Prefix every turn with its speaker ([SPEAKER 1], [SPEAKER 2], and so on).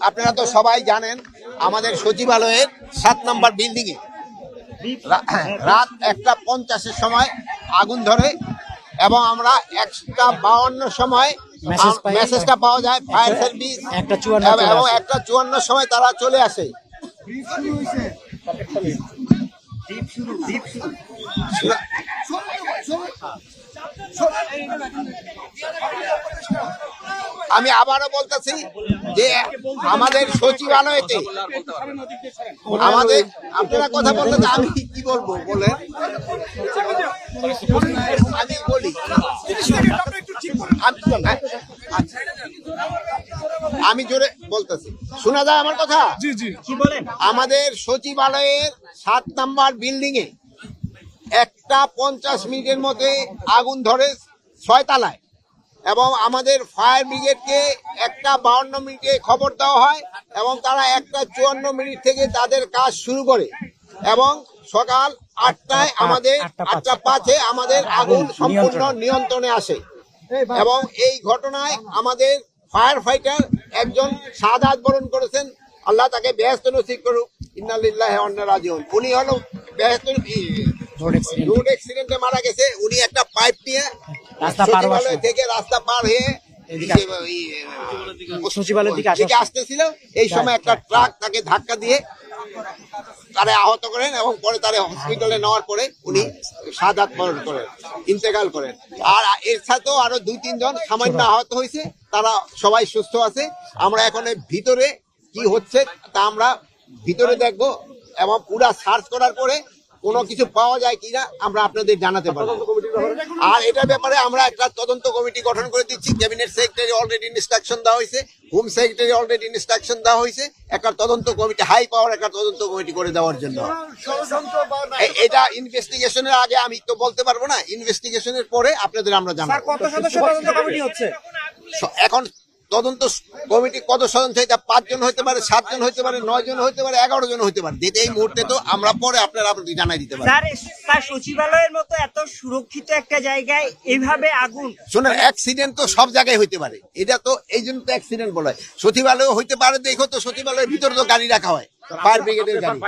[SPEAKER 1] আপনারা তো সবাই জানেন আমাদের সচিবালয়ের 7 নম্বর বিল্ডিং এ রাত 1:50 সময় আগুন ধরে এবং আমরা 1:52 সময় মেসেজটা পাওয়া যায় ফায়ার সার্ভিস এবং 1:54 সময় তারা চলে আসে। আমি আবারও বলতেছি যে আমাদের সচিবালয়তে আমাদের আপনারা কথা বলতে আমি কি বলবো বলেন, আমি বলি আমি জোরে বলতেছি, শোনা যায় আমার কথা? আমাদের সচিবালয়ের 7 নম্বর বিল্ডিং এ 1:50 মধ্যে আগুন ধরে 6 তলায় এবং আমাদের ফায়ার ব্রিগেডকে 1:52 খবর দেওয়া হয় এবং তারা 1:54 থেকে তাদের কাজ শুরু করে এবং সকাল 8টায় আমাদের 8:05 আমাদের আগুন সম্পূর্ণ নিয়ন্ত্রণে আসে এবং এই ঘটনায় আমাদের ফায়ার ফাইটার একজন শাহাদাত বরণ করেছেন, আল্লাহ তাকে বেহেশত নসিব করুক, ইন্না লিল্লাহি ওয়া ইন্না ইলাইহি রাজিউন। উনি হলো রোড অ্যাক্সিডেন্টে মারা গেছে। উনি একটা পাইপ নিয়ে সচিবালয় থেকে রাস্তা পার হয়ে সচিবালয়ের দিকে আসতেছিল, এই সময় একটা ট্রাক তাকে ধাক্কা দিয়ে তারে আহত করেন এবং পরে তারে হসপিটালে নেওয়ার পরে উনি শাহাদাত বরণ করেন, ইন্তেকাল করেন। আর এর সাথেও আরো 2-3 জন সামান্য আহত হয়েছে, তারা সবাই সুস্থ আছে। আমরা এখন ভিতরে কি হচ্ছে তা আমরা ভিতরে দেখবো এবং পুরা সার্চ করার পরে কোনো কিছু পাওয়া যায় কিনা আমরা আপনাদের জানাতে পারবো। আর এটার ব্যাপারে আমরা একটা তদন্ত কমিটি গঠন করে দিচ্ছি। ক্যাবিনেট সেক্রেটারি অলরেডি ইনস্ট্রাকশন দেওয়া হয়েছে, হোম সেক্রেটারি অলরেডি ইনস্ট্রাকশন দেওয়া হয়েছে একটা তদন্ত কমিটি, হাই পাওয়ার একটা তদন্ত কমিটি করে দেওয়ার জন্য। এটা ইনভেস্টিগেশনের আগে আমি তো বলতে পারবো না, ইনভেস্টিগেশনের পরে আপনাদের আমরা জানাবো। এখন তদন্ত কমিটি কত সদস্য হইতে 5 জন হইতে পারে, 7 জন হইতে পারে, 9 জন হইতে পারে, 11 জন হইতে পারে। এই মুহূর্তে তো আমরা পরে আপনারা জানাই দিতে পারেন।
[SPEAKER 2] স্যার সচিবালয়ের মতো এত সুরক্ষিত একটা জায়গায় এইভাবে আগুন,
[SPEAKER 1] শুনেন অ্যাক্সিডেন্ট তো সব জায়গায় হইতে পারে, এটা তো এই জন্য তো অ্যাক্সিডেন্ট বলা হয়। সচিবালয় হইতে পারে, দেখো তো সচিবালয়ের ভিতরে তো গাড়ি রাখা হয়, ফায়ার ব্রিগেডের গাড়ি।